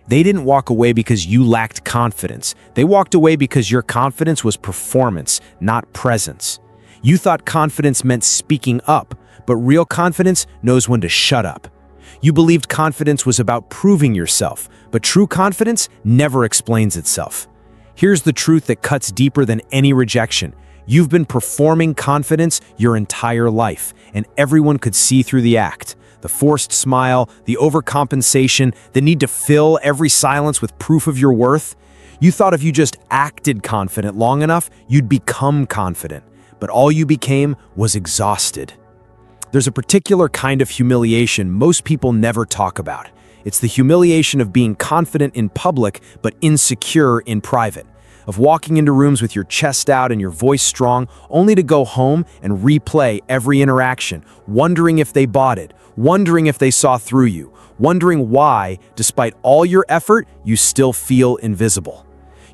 They didn't walk away because you lacked confidence. They walked away because your confidence was performance, not presence. You thought confidence meant speaking up, but real confidence knows when to shut up. You believed confidence was about proving yourself, but true confidence never explains itself. Here's the truth that cuts deeper than any rejection. You've been performing confidence your entire life, and everyone could see through the act. The forced smile, the overcompensation, the need to fill every silence with proof of your worth. You thought if you just acted confident long enough, you'd become confident. But all you became was exhausted. There's a particular kind of humiliation most people never talk about. It's the humiliation of being confident in public but insecure in private, of walking into rooms with your chest out and your voice strong, only to go home and replay every interaction, wondering if they bought it, wondering if they saw through you, wondering why, despite all your effort, you still feel invisible.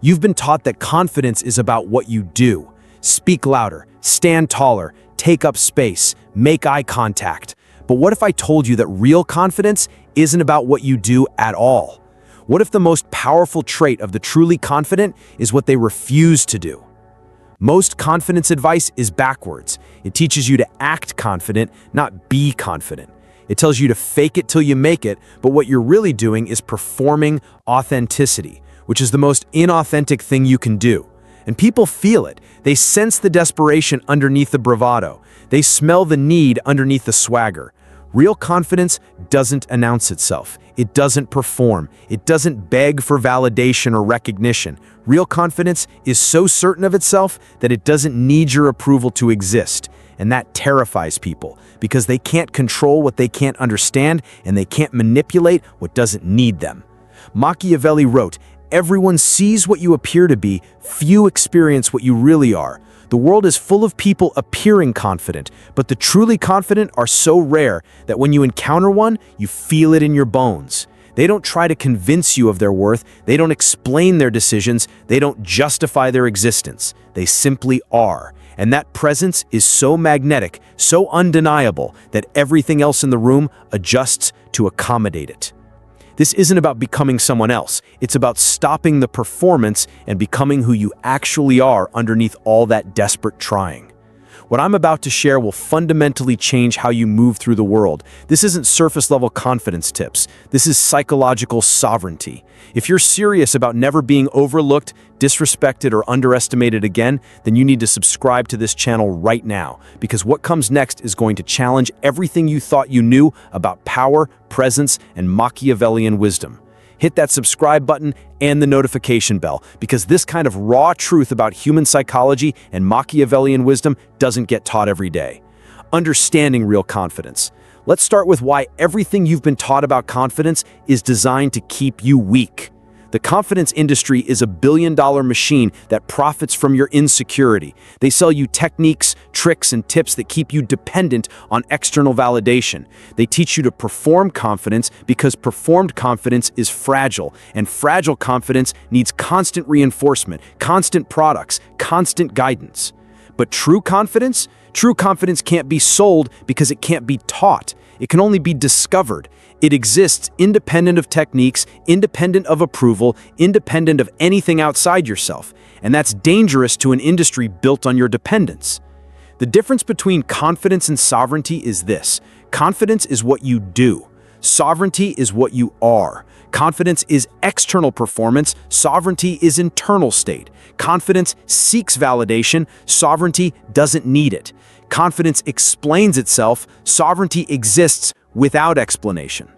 You've been taught that confidence is about what you do. Speak louder, stand taller, take up space, make eye contact. But what if I told you that real confidence isn't about what you do at all? What if the most powerful trait of the truly confident is what they refuse to do? Most confidence advice is backwards. It teaches you to act confident, not be confident. It tells you to fake it till you make it, but what you're really doing is performing authenticity, which is the most inauthentic thing you can do. And people feel it. They sense the desperation underneath the bravado. They smell the need underneath the swagger. Real confidence doesn't announce itself. It doesn't perform. It doesn't beg for validation or recognition. Real confidence is so certain of itself that it doesn't need your approval to exist. And that terrifies people because they can't control what they can't understand and they can't manipulate what doesn't need them. Machiavelli wrote, "Everyone sees what you appear to be, few experience what you really are." The world is full of people appearing confident, but the truly confident are so rare that when you encounter one, you feel it in your bones. They don't try to convince you of their worth, they don't explain their decisions, they don't justify their existence. They simply are. And that presence is so magnetic, so undeniable, that everything else in the room adjusts to accommodate it. This isn't about becoming someone else. It's about stopping the performance and becoming who you actually are underneath all that desperate trying. What I'm about to share will fundamentally change how you move through the world. This isn't surface-level confidence tips. This is psychological sovereignty. If you're serious about never being overlooked, disrespected, or underestimated again, then you need to subscribe to this channel right now, because what comes next is going to challenge everything you thought you knew about power, presence, and Machiavellian wisdom. Hit that subscribe button and the notification bell, because this kind of raw truth about human psychology and Machiavellian wisdom doesn't get taught every day. Understanding real confidence. Let's start with why everything you've been taught about confidence is designed to keep you weak. The confidence industry is a billion-dollar machine that profits from your insecurity. They sell you techniques, tricks, and tips that keep you dependent on external validation. They teach you to perform confidence because performed confidence is fragile, and fragile confidence needs constant reinforcement, constant products, constant guidance. But true confidence can't be sold because it can't be taught. It can only be discovered. It exists independent of techniques, independent of approval, independent of anything outside yourself. And that's dangerous to an industry built on your dependence. The difference between confidence and sovereignty is this. Confidence is what you do. Sovereignty is what you are. Confidence is external performance. Sovereignty is internal state. Confidence seeks validation. Sovereignty doesn't need it. Confidence explains itself. Sovereignty exists without explanation.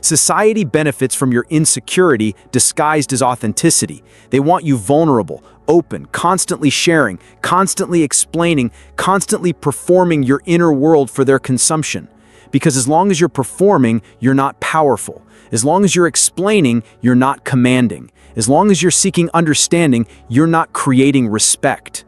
Society benefits from your insecurity disguised as authenticity. They want you vulnerable, open, constantly sharing, constantly explaining, constantly performing your inner world for their consumption. Because as long as you're performing, you're not powerful. As long as you're explaining, you're not commanding. As long as you're seeking understanding, you're not creating respect.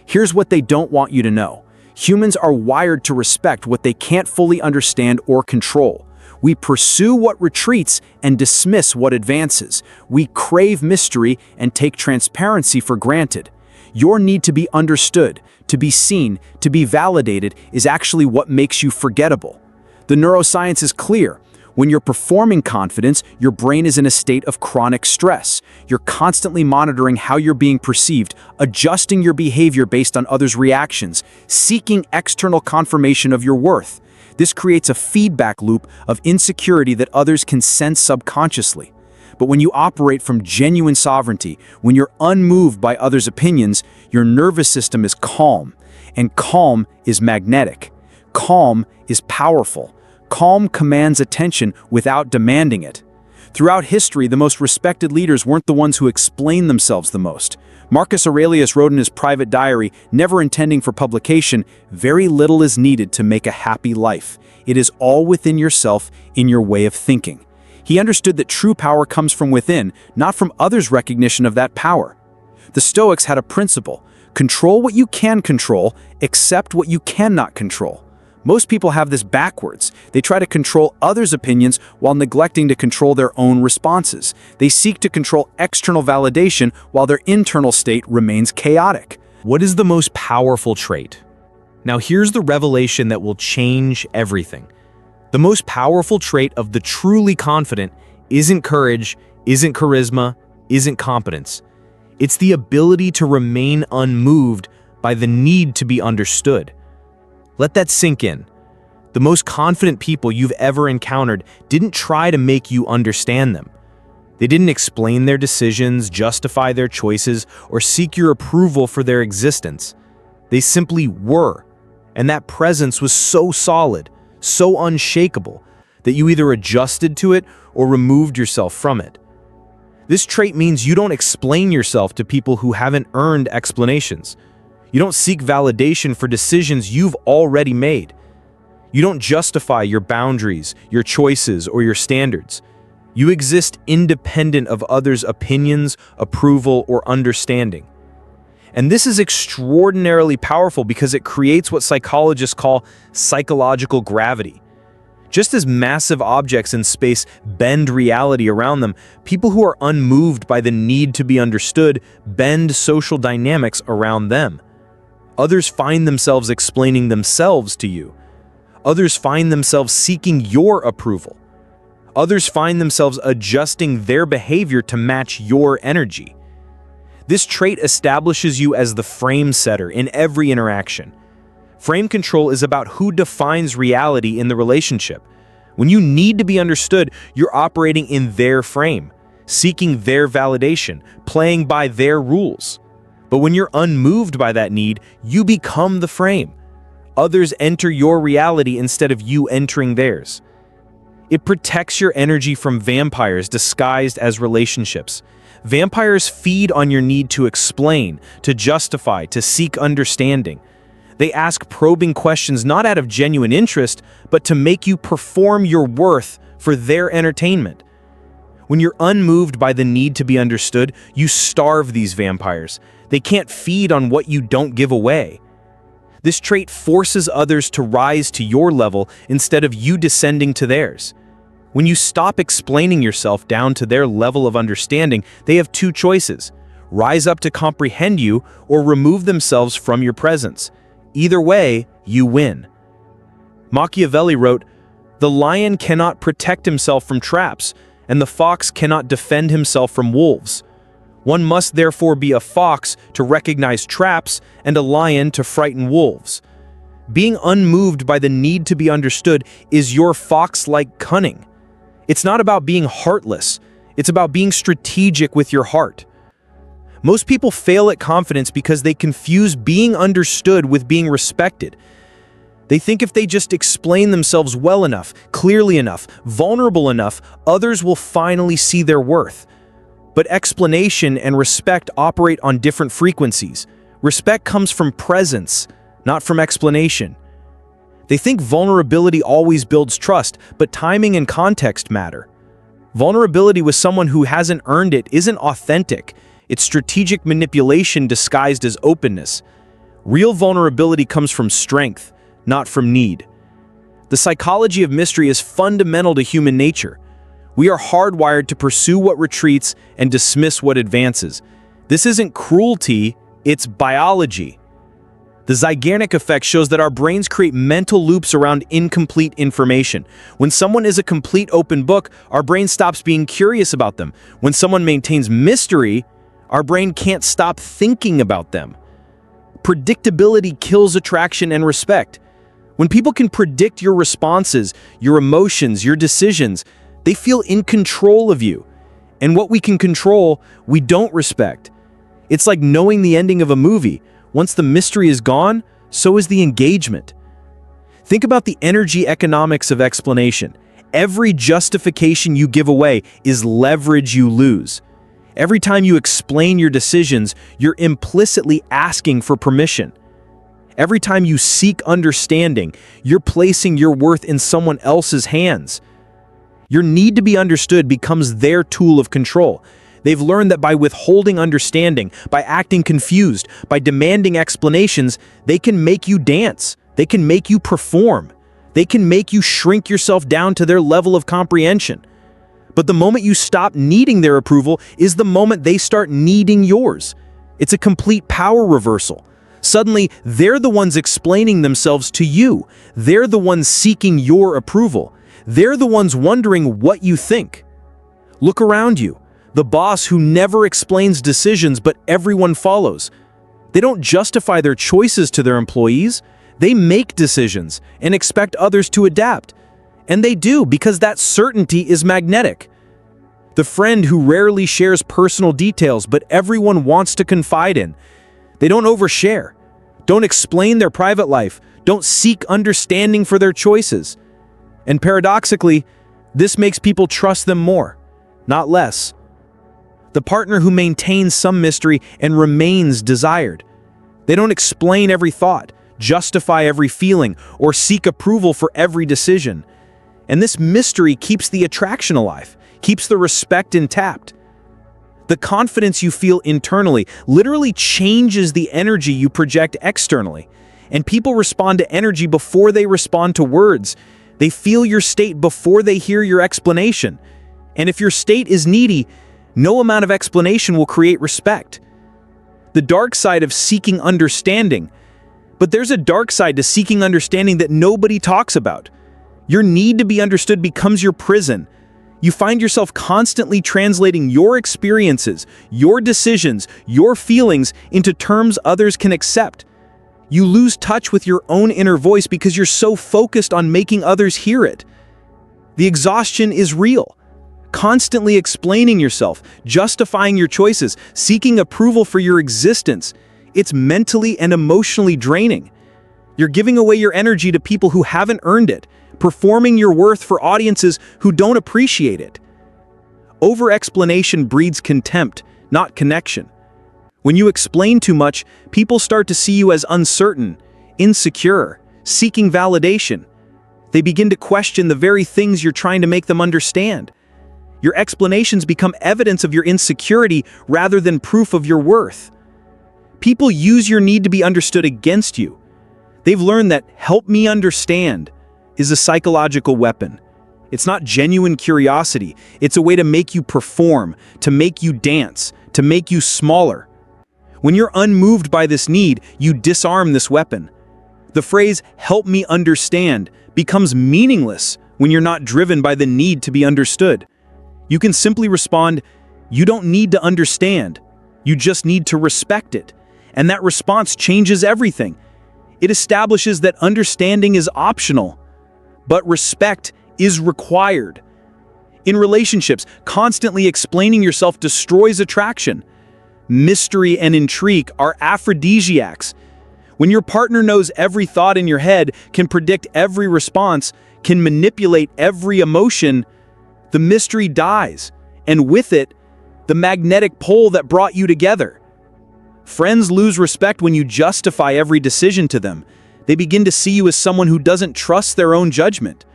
Here's what they don't want you to know. Humans are wired to respect what they can't fully understand or control. We pursue what retreats and dismiss what advances. We crave mystery and take transparency for granted. Your need to be understood, to be seen, to be validated is actually what makes you forgettable. The neuroscience is clear. When you're performing confidence, your brain is in a state of chronic stress. You're constantly monitoring how you're being perceived, adjusting your behavior based on others' reactions, seeking external confirmation of your worth. This creates a feedback loop of insecurity that others can sense subconsciously. But when you operate from genuine sovereignty, when you're unmoved by others' opinions, your nervous system is calm. And calm is magnetic. Calm is powerful. Calm commands attention without demanding it. Throughout history, the most respected leaders weren't the ones who explained themselves the most. Marcus Aurelius wrote in his private diary, never intending for publication, "Very little is needed to make a happy life. It is all within yourself, in your way of thinking." He understood that true power comes from within, not from others' recognition of that power. The Stoics had a principle: control what you can control, accept what you cannot control. Most people have this backwards. They try to control others' opinions while neglecting to control their own responses. They seek to control external validation while their internal state remains chaotic. What is the most powerful trait? Now here's the revelation that will change everything. The most powerful trait of the truly confident isn't courage, isn't charisma, isn't competence. It's the ability to remain unmoved by the need to be understood. Let that sink in. The most confident people you've ever encountered didn't try to make you understand them. They didn't explain their decisions, justify their choices, or seek your approval for their existence. They simply were, and that presence was so solid, so unshakable, that you either adjusted to it or removed yourself from it. This trait means you don't explain yourself to people who haven't earned explanations. You don't seek validation for decisions you've already made. You don't justify your boundaries, your choices, or your standards. You exist independent of others' opinions, approval, or understanding. And this is extraordinarily powerful because it creates what psychologists call psychological gravity. Just as massive objects in space bend reality around them, people who are unmoved by the need to be understood bend social dynamics around them. Others find themselves explaining themselves to you. Others find themselves seeking your approval. Others find themselves adjusting their behavior to match your energy. This trait establishes you as the frame setter in every interaction. Frame control is about who defines reality in the relationship. When you need to be understood, you're operating in their frame, seeking their validation, playing by their rules. But when you're unmoved by that need, you become the frame. Others enter your reality instead of you entering theirs. It protects your energy from vampires disguised as relationships. Vampires feed on your need to explain, to justify, to seek understanding. They ask probing questions not out of genuine interest, but to make you perform your worth for their entertainment. When you're unmoved by the need to be understood, you starve these vampires. They can't feed on what you don't give away. This trait forces others to rise to your level instead of you descending to theirs. When you stop explaining yourself down to their level of understanding, they have two choices: rise up to comprehend you or remove themselves from your presence. Either way, you win. Machiavelli wrote, "The lion cannot protect himself from traps, and the fox cannot defend himself from wolves. One must therefore be a fox to recognize traps and a lion to frighten wolves." Being unmoved by the need to be understood is your fox-like cunning. It's not about being heartless. It's about being strategic with your heart. Most people fail at confidence because they confuse being understood with being respected. They think if they just explain themselves well enough, clearly enough, vulnerable enough, others will finally see their worth. But explanation and respect operate on different frequencies. Respect comes from presence, not from explanation. They think vulnerability always builds trust, but timing and context matter. Vulnerability with someone who hasn't earned it isn't authentic. It's strategic manipulation disguised as openness. Real vulnerability comes from strength, not from need. The psychology of mystery is fundamental to human nature. We are hardwired to pursue what retreats and dismiss what advances. This isn't cruelty, it's biology. The Zeigarnik effect shows that our brains create mental loops around incomplete information. When someone is a complete open book, our brain stops being curious about them. When someone maintains mystery, our brain can't stop thinking about them. Predictability kills attraction and respect. When people can predict your responses, your emotions, your decisions, they feel in control of you. And what we can control, we don't respect. It's like knowing the ending of a movie. Once the mystery is gone, so is the engagement. Think about the energy economics of explanation. Every justification you give away is leverage you lose. Every time you explain your decisions, you're implicitly asking for permission. Every time you seek understanding, you're placing your worth in someone else's hands. Your need to be understood becomes their tool of control. They've learned that by withholding understanding, by acting confused, by demanding explanations, they can make you dance. They can make you perform. They can make you shrink yourself down to their level of comprehension. But the moment you stop needing their approval is the moment they start needing yours. It's a complete power reversal. Suddenly, they're the ones explaining themselves to you. They're the ones seeking your approval. They're the ones wondering what you think. Look around you. The boss who never explains decisions but everyone follows. They don't justify their choices to their employees. They make decisions and expect others to adapt. And they do because that certainty is magnetic. The friend who rarely shares personal details but everyone wants to confide in. They don't overshare, don't explain their private life, don't seek understanding for their choices. And paradoxically, this makes people trust them more, not less. The partner who maintains some mystery and remains desired. They don't explain every thought, justify every feeling, or seek approval for every decision. And this mystery keeps the attraction alive, keeps the respect intact. The confidence you feel internally literally changes the energy you project externally. And people respond to energy before they respond to words. They feel your state before they hear your explanation. And if your state is needy, no amount of explanation will create respect. The dark side of seeking understanding. But there's a dark side to seeking understanding that nobody talks about. Your need to be understood becomes your prison. You find yourself constantly translating your experiences, your decisions, your feelings into terms others can accept. You lose touch with your own inner voice because you're so focused on making others hear it. The exhaustion is real. Constantly explaining yourself, justifying your choices, seeking approval for your existence. It's mentally and emotionally draining. You're giving away your energy to people who haven't earned it, performing your worth for audiences who don't appreciate it. Over-explanation breeds contempt, not connection. When you explain too much, people start to see you as uncertain, insecure, seeking validation. They begin to question the very things you're trying to make them understand. Your explanations become evidence of your insecurity rather than proof of your worth. People use your need to be understood against you. They've learned that "help me understand" is a psychological weapon. It's not genuine curiosity. It's a way to make you perform, to make you dance, to make you smaller. When you're unmoved by this need, you disarm this weapon. The phrase "help me understand" becomes meaningless when you're not driven by the need to be understood. You can simply respond, "You don't need to understand. You just need to respect it." And that response changes everything. It establishes that understanding is optional, but respect is required. In relationships, constantly explaining yourself destroys attraction. Mystery and intrigue are aphrodisiacs. When your partner knows every thought in your head, can predict every response, can manipulate every emotion, the mystery dies, and with it, the magnetic pole that brought you together. Friends lose respect when you justify every decision to them. They begin to see you as someone who doesn't trust their own judgment,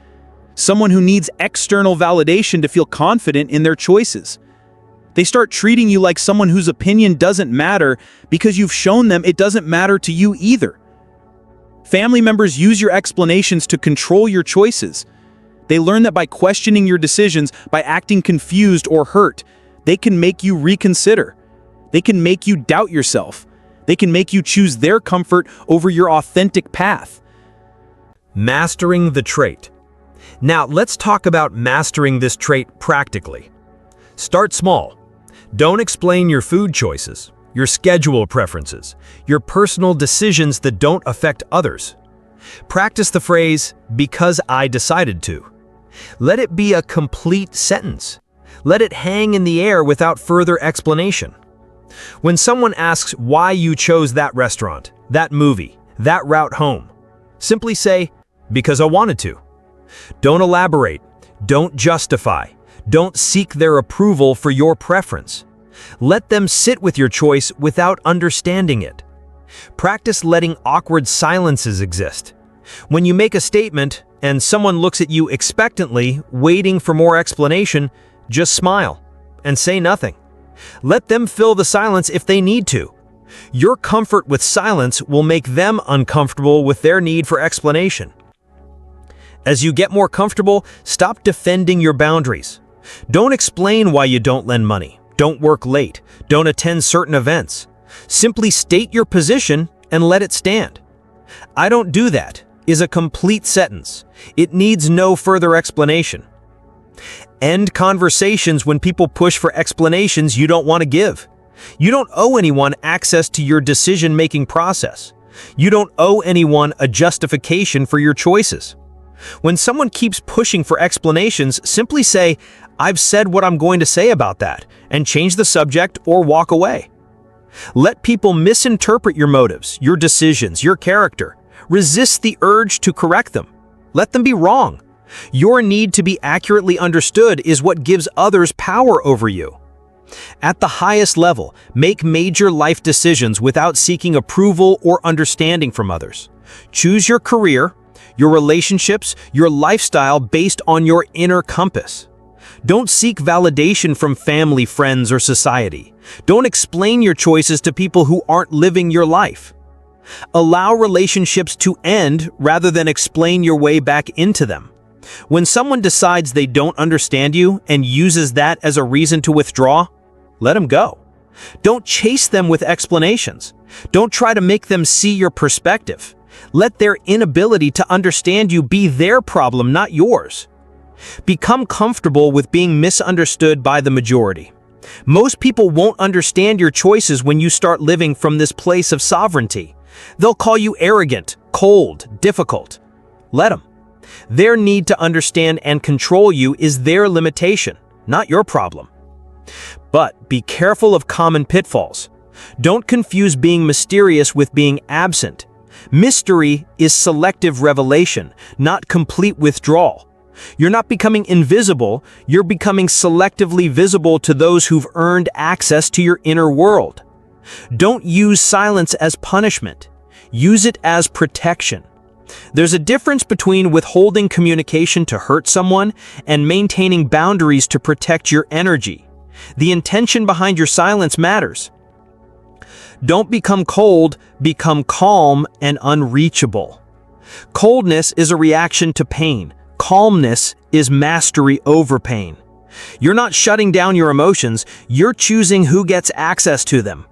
someone who needs external validation to feel confident in their choices. They start treating you like someone whose opinion doesn't matter because you've shown them it doesn't matter to you either. Family members use your explanations to control your choices. They learn that by questioning your decisions, by acting confused or hurt, they can make you reconsider. They can make you doubt yourself. They can make you choose their comfort over your authentic path. Mastering the trait. Now, let's talk about mastering this trait practically. Start small. Don't explain your food choices, your schedule preferences, your personal decisions that don't affect others. Practice the phrase, "because I decided to." Let it be a complete sentence. Let it hang in the air without further explanation. When someone asks why you chose that restaurant, that movie, that route home, simply say, "because I wanted to." Don't elaborate. Don't justify. Don't seek their approval for your preference. Let them sit with your choice without understanding it. Practice letting awkward silences exist. When you make a statement and someone looks at you expectantly, waiting for more explanation, just smile and say nothing. Let them fill the silence if they need to. Your comfort with silence will make them uncomfortable with their need for explanation. As you get more comfortable, stop defending your boundaries. Don't explain why you don't lend money, don't work late, don't attend certain events. Simply state your position and let it stand. "I don't do that" is a complete sentence. It needs no further explanation. End conversations when people push for explanations you don't want to give. You don't owe anyone access to your decision-making process. You don't owe anyone a justification for your choices. When someone keeps pushing for explanations, simply say, "I've said what I'm going to say about that," and change the subject or walk away. Let people misinterpret your motives, your decisions, your character. Resist the urge to correct them. Let them be wrong. Your need to be accurately understood is what gives others power over you. At the highest level, make major life decisions without seeking approval or understanding from others. Choose your career, your relationships, your lifestyle based on your inner compass. Don't seek validation from family, friends, or society. Don't explain your choices to people who aren't living your life. Allow relationships to end rather than explain your way back into them. When someone decides they don't understand you and uses that as a reason to withdraw, let them go. Don't chase them with explanations. Don't try to make them see your perspective. Let their inability to understand you be their problem, not yours. Become comfortable with being misunderstood by the majority. Most people won't understand your choices when you start living from this place of sovereignty. They'll call you arrogant, cold, difficult. Let them. Their need to understand and control you is their limitation, not your problem. But be careful of common pitfalls. Don't confuse being mysterious with being absent. Mystery is selective revelation, not complete withdrawal. You're not becoming invisible, you're becoming selectively visible to those who've earned access to your inner world. Don't use silence as punishment. Use it as protection. There's a difference between withholding communication to hurt someone and maintaining boundaries to protect your energy. The intention behind your silence matters. Don't become cold, become calm and unreachable. Coldness is a reaction to pain. Calmness is mastery over pain. You're not shutting down your emotions, you're choosing who gets access to them.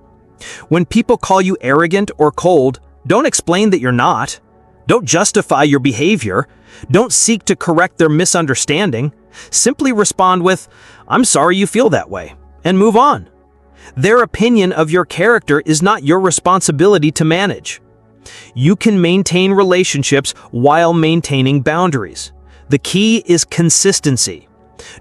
When people call you arrogant or cold, don't explain that you're not. Don't justify your behavior. Don't seek to correct their misunderstanding. Simply respond with, "I'm sorry you feel that way," and move on. Their opinion of your character is not your responsibility to manage. You can maintain relationships while maintaining boundaries. The key is consistency.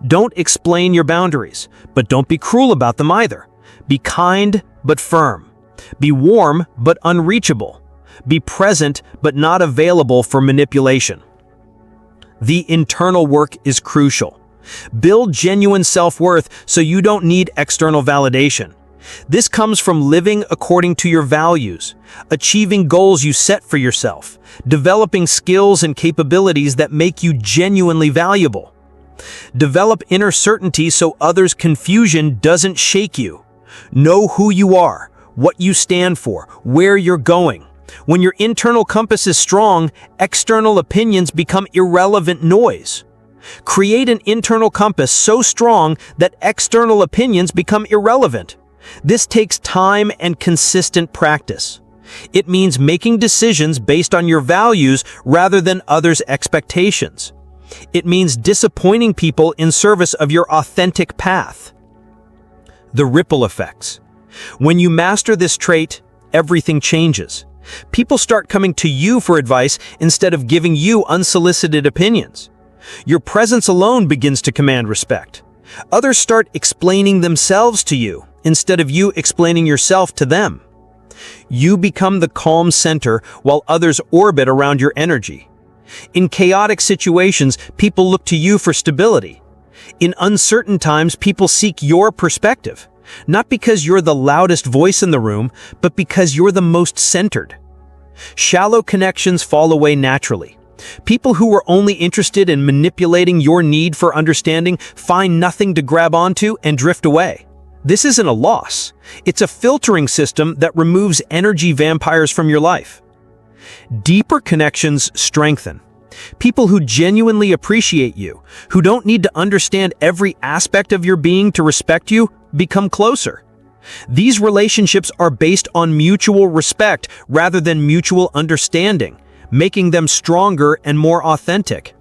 Don't explain your boundaries, but don't be cruel about them either. Be kind but firm. Be warm but unreachable. Be present but not available for manipulation. The internal work is crucial. Build genuine self-worth so you don't need external validation. This comes from living according to your values, achieving goals you set for yourself, developing skills and capabilities that make you genuinely valuable. Develop inner certainty so others' confusion doesn't shake you. Know who you are, what you stand for, where you're going. When your internal compass is strong, external opinions become irrelevant noise. Create an internal compass so strong that external opinions become irrelevant. This takes time and consistent practice. It means making decisions based on your values rather than others' expectations. It means disappointing people in service of your authentic path. The ripple effects. When you master this trait, everything changes. People start coming to you for advice instead of giving you unsolicited opinions. Your presence alone begins to command respect. Others start explaining themselves to you instead of you explaining yourself to them. You become the calm center while others orbit around your energy. In chaotic situations, people look to you for stability. In uncertain times, people seek your perspective, not because you're the loudest voice in the room, but because you're the most centered. Shallow connections fall away naturally. People who were only interested in manipulating your need for understanding find nothing to grab onto and drift away. This isn't a loss. It's a filtering system that removes energy vampires from your life. Deeper connections strengthen. People who genuinely appreciate you, who don't need to understand every aspect of your being to respect you, become closer. These relationships are based on mutual respect rather than mutual understanding, making them stronger and more authentic.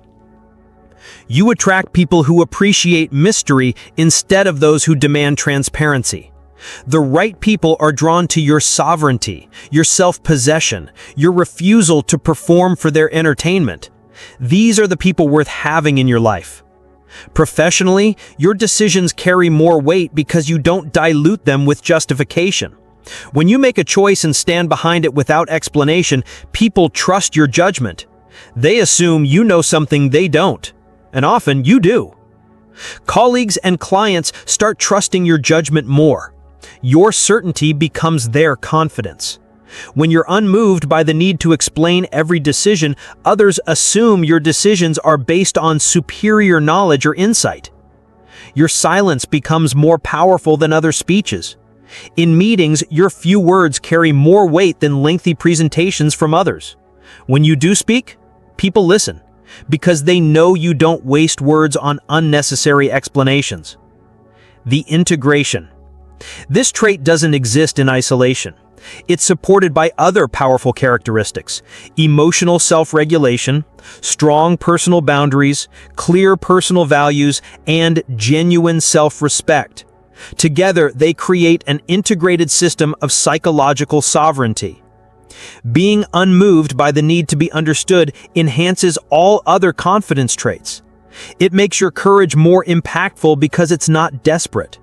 You attract people who appreciate mystery instead of those who demand transparency. The right people are drawn to your sovereignty, your self-possession, your refusal to perform for their entertainment. These are the people worth having in your life. Professionally, your decisions carry more weight because you don't dilute them with justification. When you make a choice and stand behind it without explanation, people trust your judgment. They assume you know something they don't, and often you do. Colleagues and clients start trusting your judgment more. Your certainty becomes their confidence. When you're unmoved by the need to explain every decision, others assume your decisions are based on superior knowledge or insight. Your silence becomes more powerful than other speeches. In meetings, your few words carry more weight than lengthy presentations from others. When you do speak, people listen, because they know you don't waste words on unnecessary explanations. The integration. This trait doesn't exist in isolation. It's supported by other powerful characteristics: emotional self-regulation, strong personal boundaries, clear personal values, and genuine self-respect. Together, they create an integrated system of psychological sovereignty. Being unmoved by the need to be understood enhances all other confidence traits. It makes your courage more impactful because it's not desperate.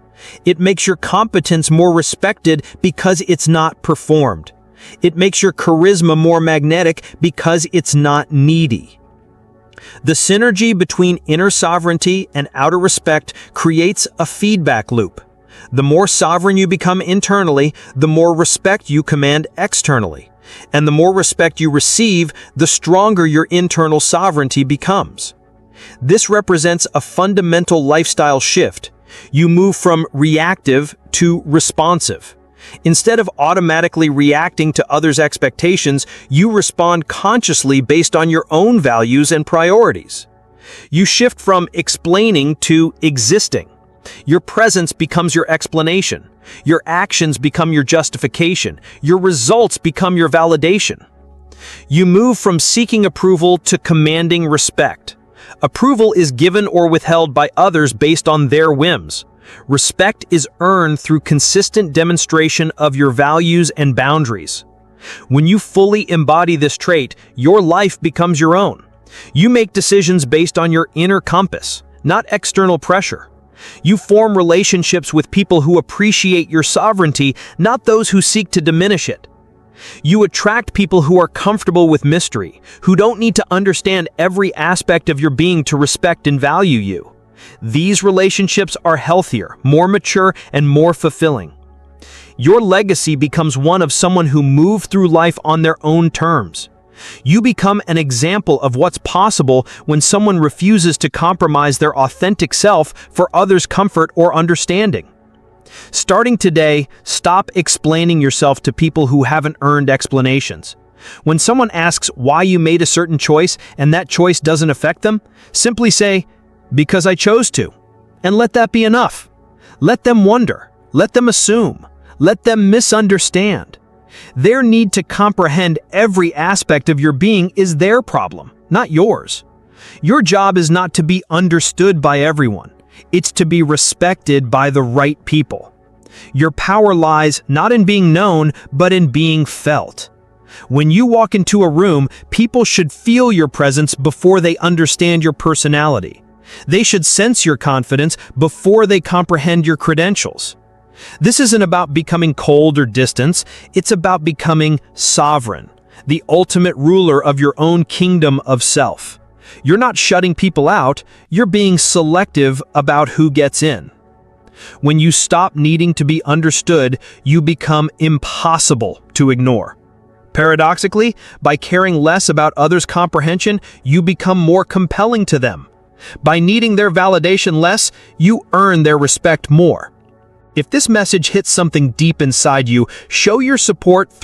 It makes your competence more respected because it's not performed. It makes your charisma more magnetic because it's not needy. The synergy between inner sovereignty and outer respect creates a feedback loop. The more sovereign you become internally, the more respect you command externally. And the more respect you receive, the stronger your internal sovereignty becomes. This represents a fundamental lifestyle shift. You move from reactive to responsive. Instead of automatically reacting to others' expectations, you respond consciously based on your own values and priorities. You shift from explaining to existing. Your presence becomes your explanation. Your actions become your justification. Your results become your validation. You move from seeking approval to commanding respect. Approval is given or withheld by others based on their whims. Respect is earned through consistent demonstration of your values and boundaries. When you fully embody this trait, your life becomes your own. You make decisions based on your inner compass, not external pressure. You form relationships with people who appreciate your sovereignty, not those who seek to diminish it. You attract people who are comfortable with mystery, who don't need to understand every aspect of your being to respect and value you. These relationships are healthier, more mature, and more fulfilling. Your legacy becomes one of someone who moved through life on their own terms. You become an example of what's possible when someone refuses to compromise their authentic self for others' comfort or understanding. Starting today, stop explaining yourself to people who haven't earned explanations. When someone asks why you made a certain choice and that choice doesn't affect them, simply say, "Because I chose to," and let that be enough. Let them wonder. Let them assume. Let them misunderstand. Their need to comprehend every aspect of your being is their problem, not yours. Your job is not to be understood by everyone. It's to be respected by the right people. Your power lies not in being known, but in being felt. When you walk into a room, people should feel your presence before they understand your personality. They should sense your confidence before they comprehend your credentials. This isn't about becoming cold or distant, it's about becoming sovereign, the ultimate ruler of your own kingdom of self. You're not shutting people out, you're being selective about who gets in. When you stop needing to be understood, you become impossible to ignore. Paradoxically, by caring less about others' comprehension, you become more compelling to them. By needing their validation less, you earn their respect more. If this message hits something deep inside you, show your support through